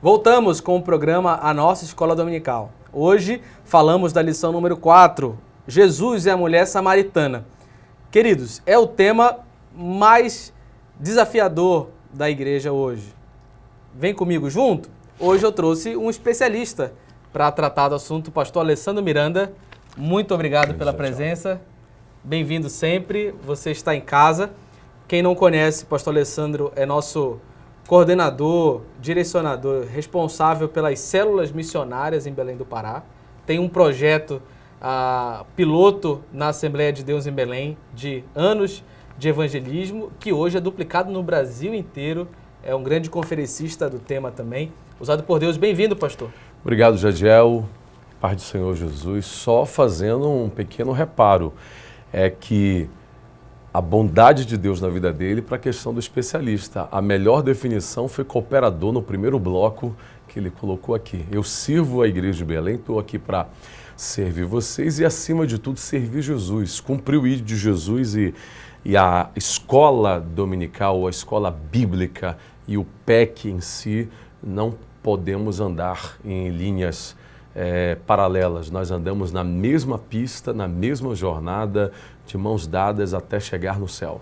Voltamos com o programa A Nossa Escola Dominical. Hoje falamos da lição número 4, Jesus e a Mulher Samaritana. Queridos, é o tema mais desafiador da igreja hoje. Vem comigo junto? Hoje eu trouxe um especialista para tratar do assunto, o pastor Alessandro Miranda. Muito obrigado pela presença. Bem-vindo sempre, você está em casa. Quem não conhece, o pastor Alessandro é nosso coordenador, direcionador, responsável pelas células missionárias em Belém do Pará. Tem um projeto piloto na Assembleia de Deus em Belém, de anos de evangelismo, que hoje é duplicado no Brasil inteiro. É um grande conferencista do tema também. Usado por Deus. Bem-vindo, pastor. Obrigado, Jadiel. Paz do Senhor Jesus. Só fazendo um pequeno reparo, é que a bondade de Deus na vida dele para a questão do especialista. A melhor definição foi cooperador no primeiro bloco que ele colocou aqui. Eu sirvo a igreja de Belém, estou aqui para servir vocês e, acima de tudo, servir Jesus. Cumprir o ídolo de Jesus e a escola dominical, a escola bíblica e o PEC em si, não podemos andar em linhas paralelas. Nós andamos na mesma pista, na mesma jornada, de mãos dadas até chegar no céu.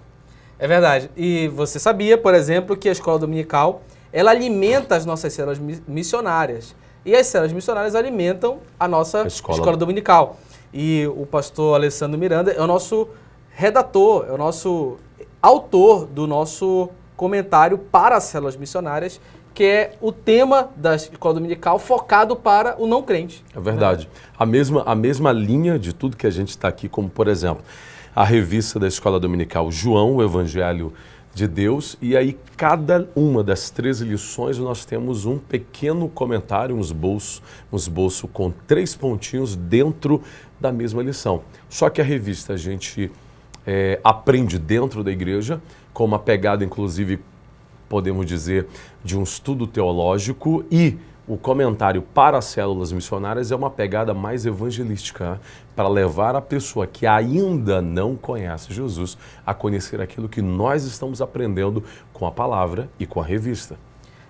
É verdade. E você sabia, por exemplo, que a escola dominical, ela alimenta as nossas células missionárias. E as células missionárias alimentam a nossa escola dominical. E o pastor Alessandro Miranda é o nosso redator, é o nosso autor do nosso comentário para as células missionárias, que é o tema da escola dominical focado para o não crente. É verdade. Né? A mesma linha de tudo que a gente está aqui, como, por exemplo, a revista da escola dominical João, o Evangelho de Deus, e aí cada uma das 13 lições nós temos um pequeno comentário, um esboço com 3 pontinhos dentro da mesma lição. Só que a revista a gente aprende dentro da igreja, com uma pegada, inclusive, podemos dizer, de um estudo teológico, e o comentário para as células missionárias é uma pegada mais evangelística, para levar a pessoa que ainda não conhece Jesus a conhecer aquilo que nós estamos aprendendo com a palavra e com a revista.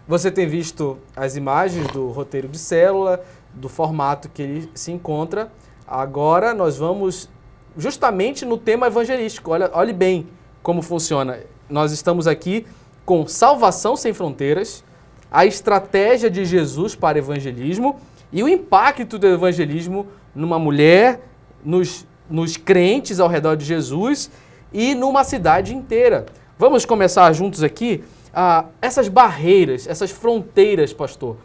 Você tem visto as imagens do roteiro de célula, do formato que ele se encontra. Agora nós vamos justamente no tema evangelístico. Olhe bem como funciona. Nós estamos aqui com Salvação Sem Fronteiras, a estratégia de Jesus para evangelismo e o impacto do evangelismo numa mulher, nos crentes ao redor de Jesus e numa cidade inteira. Vamos começar juntos aqui essas barreiras, essas fronteiras, pastor,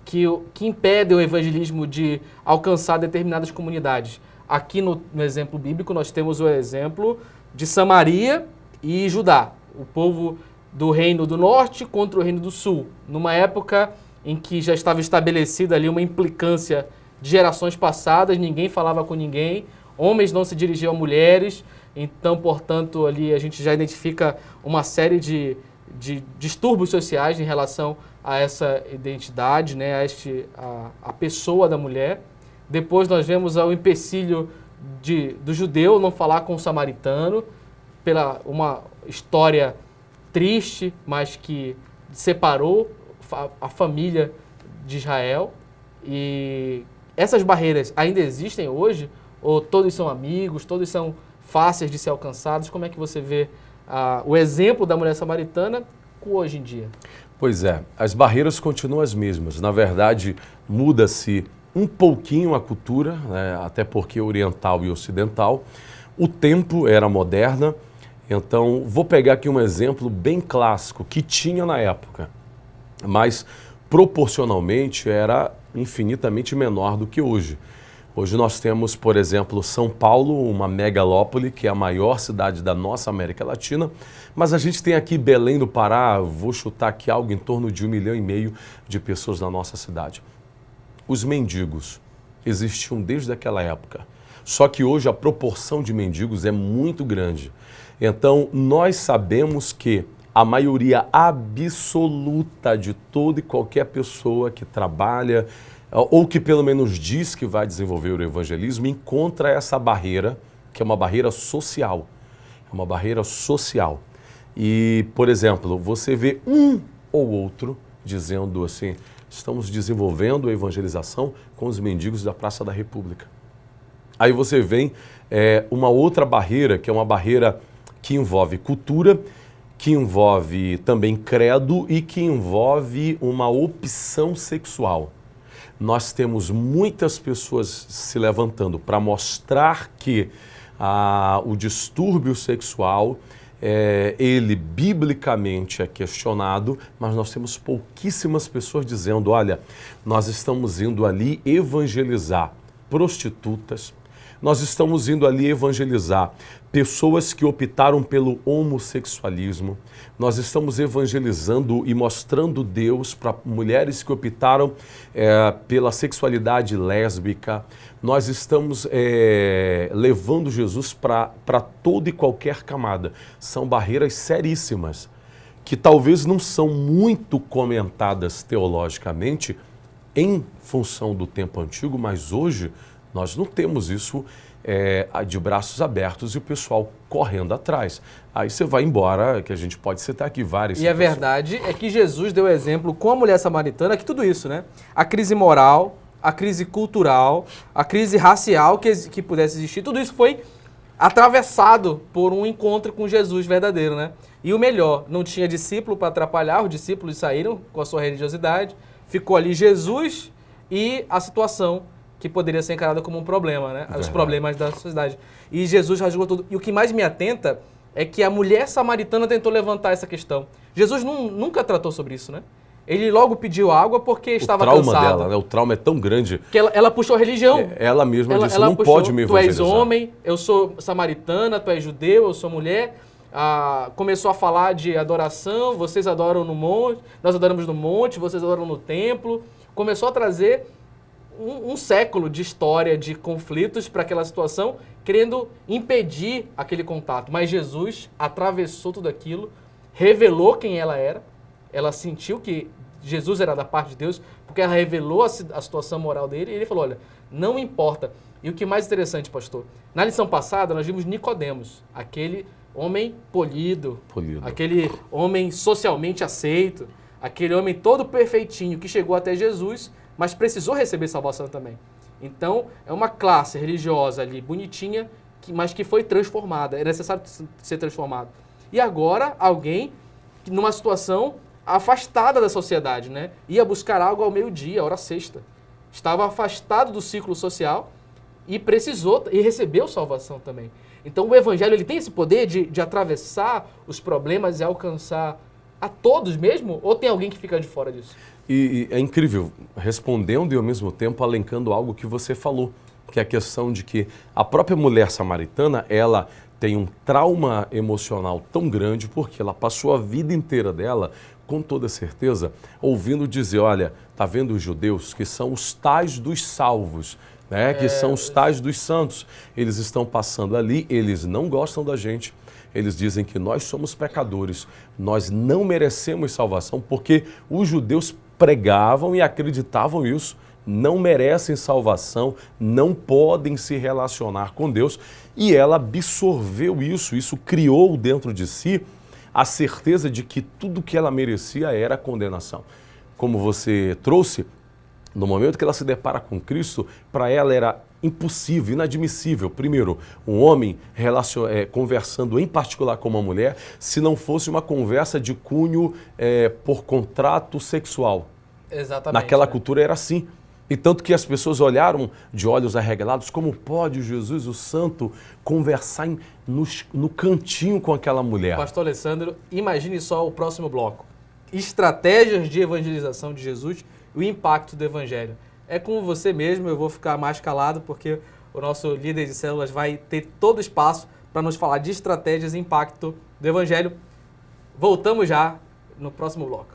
que impedem o evangelismo de alcançar determinadas comunidades. Aqui no exemplo bíblico nós temos o exemplo de Samaria e Judá, o povo do reino do norte contra o reino do sul, numa época em que já estava estabelecida ali uma implicância de gerações passadas, ninguém falava com ninguém, homens não se dirigiam a mulheres, então, portanto, ali a gente já identifica uma série de distúrbios sociais em relação a essa identidade, né, a pessoa da mulher. Depois nós vemos o empecilho do judeu não falar com o samaritano, pela uma história triste, mas que separou a família de Israel. E essas barreiras ainda existem hoje? Ou todos são amigos, todos são fáceis de ser alcançados? Como é que você vê o exemplo da mulher samaritana hoje em dia? Pois é, as barreiras continuam as mesmas. Na verdade, muda-se um pouquinho a cultura, né, até porque oriental e ocidental. O tempo era moderna. Então, vou pegar aqui um exemplo bem clássico que tinha na época, mas proporcionalmente era infinitamente menor do que hoje. Hoje nós temos, por exemplo, São Paulo, uma megalópole, que é a maior cidade da nossa América Latina, mas a gente tem aqui Belém do Pará, vou chutar aqui algo em torno de 1,5 milhão de pessoas na nossa cidade. Os mendigos existiam desde aquela época, só que hoje a proporção de mendigos é muito grande. Então, nós sabemos que a maioria absoluta de toda e qualquer pessoa que trabalha ou que pelo menos diz que vai desenvolver o evangelismo encontra essa barreira, que é uma barreira social. É uma barreira social. E, por exemplo, você vê um ou outro dizendo assim, estamos desenvolvendo a evangelização com os mendigos da Praça da República. Aí você vem uma outra barreira, que é uma barreira que envolve cultura, que envolve também credo e que envolve uma opção sexual. Nós temos muitas pessoas se levantando para mostrar que o distúrbio sexual, ele biblicamente é questionado, mas nós temos pouquíssimas pessoas dizendo, olha, nós estamos indo ali evangelizar prostitutas, nós estamos indo ali evangelizar pessoas que optaram pelo homossexualismo, nós estamos evangelizando e mostrando Deus para mulheres que optaram pela sexualidade lésbica, nós estamos levando Jesus para toda e qualquer camada. São barreiras seríssimas, que talvez não são muito comentadas teologicamente em função do tempo antigo, mas hoje nós não temos isso de braços abertos e o pessoal correndo atrás. Aí você vai embora, que a gente pode citar aqui várias situações. E a verdade é que Jesus deu exemplo com a mulher samaritana, que tudo isso, né? A crise moral, a crise cultural, a crise racial que pudesse existir, tudo isso foi atravessado por um encontro com Jesus verdadeiro, né? E o melhor, não tinha discípulo para atrapalhar, os discípulos saíram com a sua religiosidade, ficou ali Jesus e a situação que poderia ser encarada como um problema, né? Os problemas da sociedade. E Jesus rasgou tudo. E o que mais me atenta é que a mulher samaritana tentou levantar essa questão. Jesus nunca tratou sobre isso, né? Ele logo pediu água porque estava cansado. O trauma dela, né? O trauma é tão grande. Que ela puxou a religião. Ela mesma disse, não pode me evangelizar. Tu és homem, eu sou samaritana, tu és judeu, eu sou mulher. Começou a falar de adoração, vocês adoram no monte, nós adoramos no monte, vocês adoram no templo. Começou a trazer um século de história, de conflitos para aquela situação, querendo impedir aquele contato. Mas Jesus atravessou tudo aquilo, revelou quem ela era, ela sentiu que Jesus era da parte de Deus, porque ela revelou a situação moral dele, e ele falou, olha, não importa. E o que mais interessante, pastor, na lição passada nós vimos Nicodemos, aquele homem polido, aquele homem socialmente aceito, aquele homem todo perfeitinho que chegou até Jesus, mas precisou receber salvação também. Então, é uma classe religiosa ali, bonitinha, mas que foi transformada. É necessário ser transformado. E agora, alguém, numa situação afastada da sociedade, né? Ia buscar algo ao meio-dia, hora sexta. Estava afastado do ciclo social e precisou, e recebeu salvação também. Então, o Evangelho ele tem esse poder de atravessar os problemas e alcançar a todos mesmo? Ou tem alguém que fica de fora disso? E é incrível, respondendo e ao mesmo tempo alencando algo que você falou, que é a questão de que a própria mulher samaritana, ela tem um trauma emocional tão grande porque ela passou a vida inteira dela, com toda certeza, ouvindo dizer, olha, tá vendo os judeus que são os tais dos salvos, né? Que são os tais dos santos, eles estão passando ali, eles não gostam da gente. Eles dizem que nós somos pecadores, nós não merecemos salvação, porque os judeus pregavam e acreditavam isso, não merecem salvação, não podem se relacionar com Deus. E ela absorveu isso criou dentro de si a certeza de que tudo que ela merecia era condenação. Como você trouxe, no momento que ela se depara com Cristo, para ela era impossível, inadmissível, primeiro, um homem conversando em particular com uma mulher, se não fosse uma conversa de cunho por contrato sexual. Exatamente. Naquela cultura era assim. E tanto que as pessoas olharam de olhos arregalados, como pode Jesus, o santo, conversar no cantinho com aquela mulher? Pastor Alessandro, imagine só o próximo bloco. Estratégias de evangelização de Jesus e o impacto do evangelho. É com você mesmo, eu vou ficar mais calado porque o nosso líder de células vai ter todo o espaço para nos falar de estratégias e impacto do evangelho. Voltamos já no próximo bloco.